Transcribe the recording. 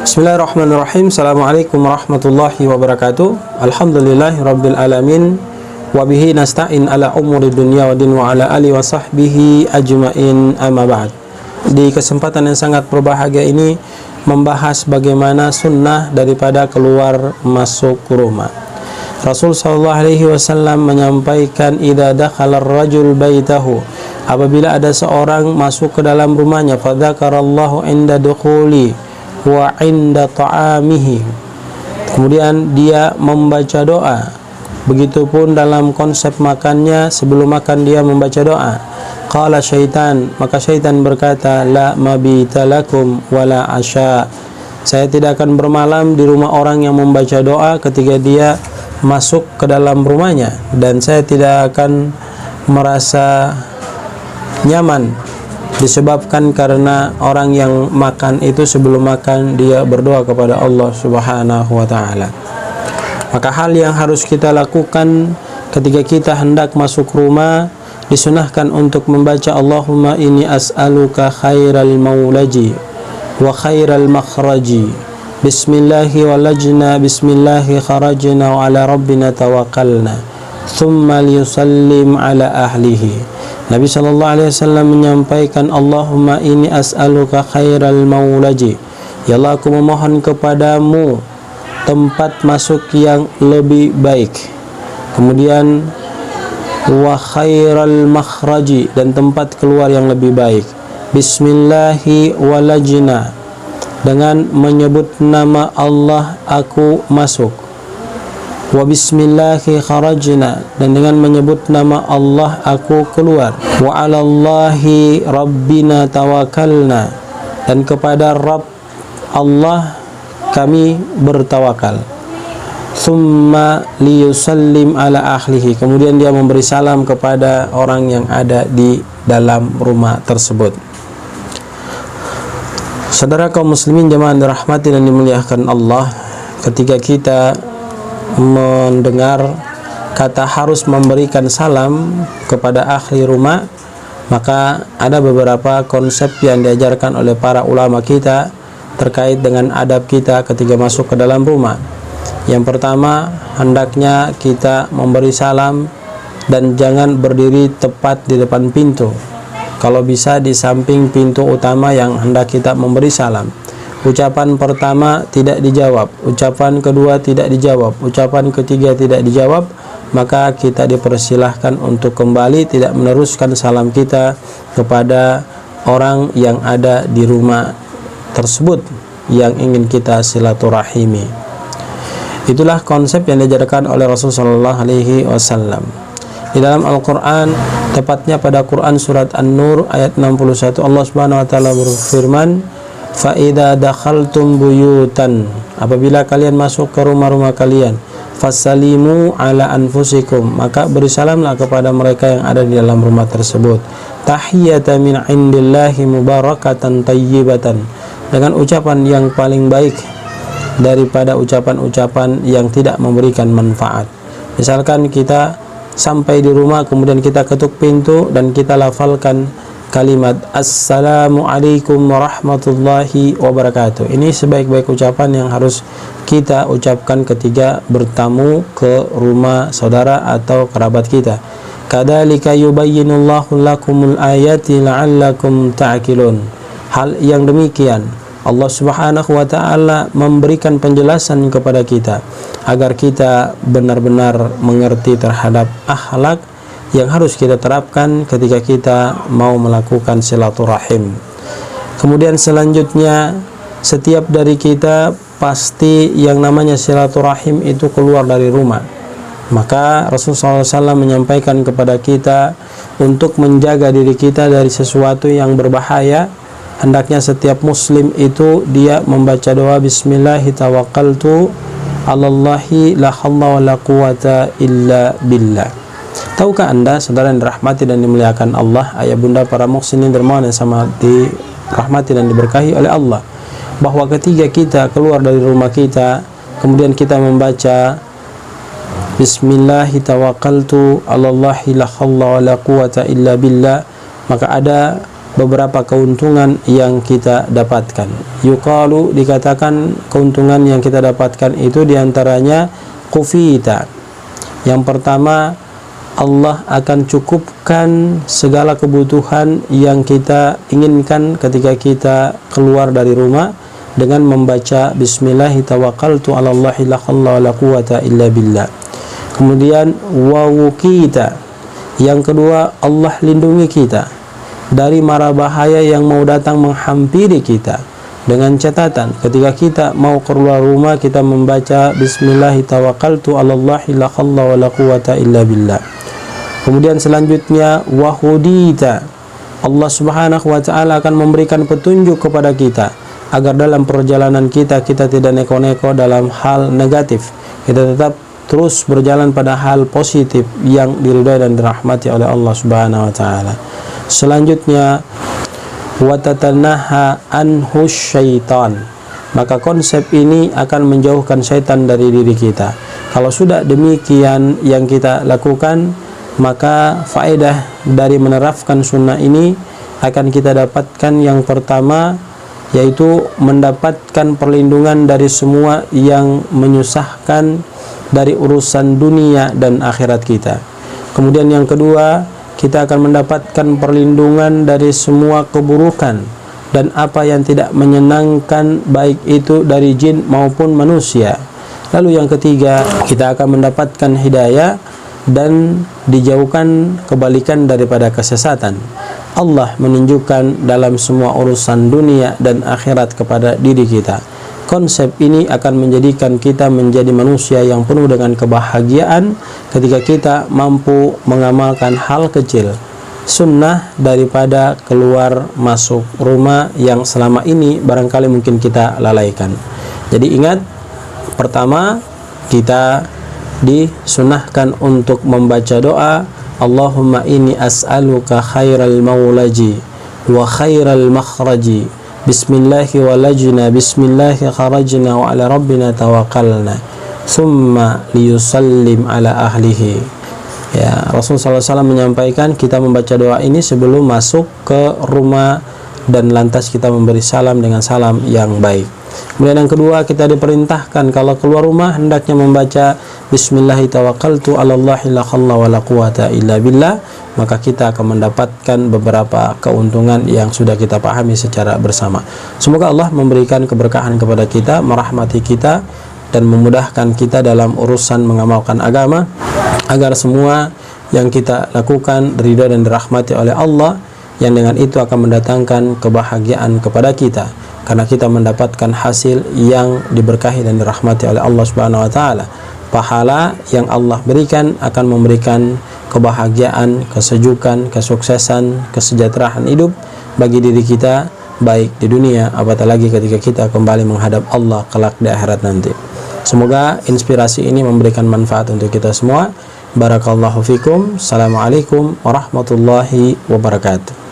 Bismillahirrahmanirrahim. Assalamualaikum warahmatullahi wabarakatuh. Alhamdulillahi rabbil alamin. Wabihi nasta'in ala umuri dunya wa din wa ala alihi wa sahbihi ajma'in, amma ba'd. Di kesempatan yang sangat berbahagia ini membahas bagaimana sunnah daripada keluar masuk rumah. Rasul sallallahu alaihi wasallam menyampaikan, idza dakhala ar-rajul baitahu, apabila ada seorang masuk ke dalam rumahnya, fadzakarallahu inda dukhuli wa inda ta'amihi, kemudian dia membaca doa. Begitupun dalam konsep makannya, sebelum makan dia membaca doa. Qala syaitan, maka syaitan berkata, la mabita lakum wala asya, saya tidak akan bermalam di rumah orang yang membaca doa ketika dia masuk ke dalam rumahnya, dan saya tidak akan merasa nyaman disebabkan karena orang yang makan itu sebelum makan dia berdoa kepada Allah Subhanahu wa taala. Maka hal yang harus kita lakukan ketika kita hendak masuk rumah, disunahkan untuk membaca Allahumma inni as'aluka khairal maulaji wa khairal makhraji, bismillahi walajna bismillahi kharajna wa ala rabbina tawakkalna, thumma liyusallim ala ahlihi. Nabi sallallahu alaihi wasallam menyampaikan, Allahumma inni as'aluka khairal maulaji, ya Allah, aku memohon kepadamu tempat masuk yang lebih baik, kemudian wa khairal makhraji, dan tempat keluar yang lebih baik, bismillahi walajna, dengan menyebut nama Allah aku masuk, wa bismillahi kharajna, dan dengan menyebut nama Allah aku keluar, wa alallahi rabbina tawakalna, dan kepada Rabb Allah kami bertawakal, thumma liyusallim ala ahlihi, kemudian dia memberi salam kepada orang yang ada di dalam rumah tersebut. Saudara kaum muslimin jemaah dirahmati dan dimuliakan Allah, ketika kita mendengar kata harus memberikan salam kepada ahli rumah, maka ada beberapa konsep yang diajarkan oleh para ulama kita terkait dengan adab kita ketika masuk ke dalam rumah. Yang pertama, hendaknya kita memberi salam dan jangan berdiri tepat di depan pintu. Kalau bisa di samping pintu utama yang hendak kita memberi salam. Ucapan pertama tidak dijawab, ucapan kedua tidak dijawab, ucapan ketiga tidak dijawab, maka kita dipersilahkan untuk kembali tidak meneruskan salam kita kepada orang yang ada di rumah tersebut yang ingin kita silaturahimi. Itulah konsep yang diajarkan oleh Rasulullah SAW. Di dalam Al-Quran, tepatnya pada Quran surat An-Nur ayat 61, Allah Subhanahu wa taala berfirman, Fa'idha dakhaltum buyutan, apabila kalian masuk ke rumah-rumah kalian, fasalimu ala anfusikum, maka beri salamlah kepada mereka yang ada di dalam rumah tersebut, tahiyyatan min indillahi mubarakatan tayyibatan, dengan ucapan yang paling baik daripada ucapan-ucapan yang tidak memberikan manfaat. Misalkan kita sampai di rumah, kemudian kita ketuk pintu dan kita lafalkan kalimat Assalamualaikum warahmatullahi wabarakatuh. Ini sebaik-baik ucapan yang harus kita ucapkan ketika bertamu ke rumah saudara atau kerabat kita. Kadzalika yubayyinullahu lakumul ayati la'allakum ta'qilun. Hal yang demikian Allah Subhanahu wa taala memberikan penjelasan kepada kita agar kita benar-benar mengerti terhadap akhlak yang harus kita terapkan ketika kita mau melakukan silaturahim. Kemudian selanjutnya, setiap dari kita pasti yang namanya silaturahim itu keluar dari rumah. Maka Rasulullah SAW menyampaikan kepada kita untuk menjaga diri kita dari sesuatu yang berbahaya. Hendaknya setiap muslim itu dia membaca doa bismillahi tawakkaltu alallahi la haula wala quwata illa billah. Tahukah anda, saudara yang dirahmati dan dimuliakan Allah, ayah bunda para muhsinin dermawan yang sama dirahmati dan diberkahi oleh Allah, bahwa ketika kita keluar dari rumah kita, kemudian kita membaca Bismillahi tawakkaltu alallahi la haula wala quwata illa billah, maka ada beberapa keuntungan yang kita dapatkan. Yuqalu, dikatakan keuntungan yang kita dapatkan itu diantaranya kufita. Yang pertama, Allah akan cukupkan segala kebutuhan yang kita inginkan ketika kita keluar dari rumah dengan membaca Bismillahi tawakkaltu 'alallahi la haula wala quwata illa billah. Kemudian wawukita. Yang kedua, Allah lindungi kita dari mara bahaya yang mau datang menghampiri kita, dengan catatan ketika kita mau keluar rumah kita membaca Bismillahi tawakkaltu 'alallahi la haula wala quwata illa billah. Kemudian selanjutnya wahudita. Allah Subhanahu wa taala akan memberikan petunjuk kepada kita agar dalam perjalanan kita tidak neko-neko dalam hal negatif. Kita tetap terus berjalan pada hal positif yang diridhai dan dirahmati oleh Allah Subhanahu wa taala. Selanjutnya watatanaha anhu syaitan. Maka konsep ini akan menjauhkan syaitan dari diri kita. Kalau sudah demikian yang kita lakukan, maka faedah dari menerapkan sunnah ini akan kita dapatkan. Yang pertama yaitu mendapatkan perlindungan dari semua yang menyusahkan dari urusan dunia dan akhirat kita. Kemudian yang kedua, kita akan mendapatkan perlindungan dari semua keburukan dan apa yang tidak menyenangkan, baik itu dari jin maupun manusia. Lalu yang ketiga, kita akan mendapatkan hidayah dan dijauhkan kebalikan daripada kesesatan. Allah menunjukkan dalam semua urusan dunia dan akhirat kepada diri kita. Konsep ini akan menjadikan kita menjadi manusia yang penuh dengan kebahagiaan ketika kita mampu mengamalkan hal kecil, sunnah daripada keluar masuk rumah yang selama ini barangkali mungkin kita lalaikan. Jadi ingat, pertama kita disunahkan untuk membaca doa Allahumma inni as'aluka khairal maulaji wa khairal makhraji bismillahi walajna bismillahi kharajna wa ala rabbina tawakkalna thumma liyusallim ala ahlihi. Ya, Rasulullah SAW menyampaikan kita membaca doa ini sebelum masuk ke rumah dan lantas kita memberi salam dengan salam yang baik. Kemudian yang kedua, kita diperintahkan kalau keluar rumah hendaknya membaca Bismillahi tawakkaltu 'alallahi la haula wala quwata illa billah. Maka kita akan mendapatkan beberapa keuntungan yang sudah kita pahami secara bersama. Semoga Allah memberikan keberkahan kepada kita, merahmati kita dan memudahkan kita dalam urusan mengamalkan agama, agar semua yang kita lakukan ridha dan dirahmati oleh Allah, yang dengan itu akan mendatangkan kebahagiaan kepada kita karena kita mendapatkan hasil yang diberkahi dan dirahmati oleh Allah Subhanahu wa taala. Pahala yang Allah berikan akan memberikan kebahagiaan, kesejukan, kesuksesan, kesejahteraan hidup bagi diri kita, baik di dunia apatah lagi ketika kita kembali menghadap Allah kelak di akhirat nanti. Semoga inspirasi ini memberikan manfaat untuk kita semua. Barakallahu fikum. Assalamualaikum warahmatullahi wabarakatuh.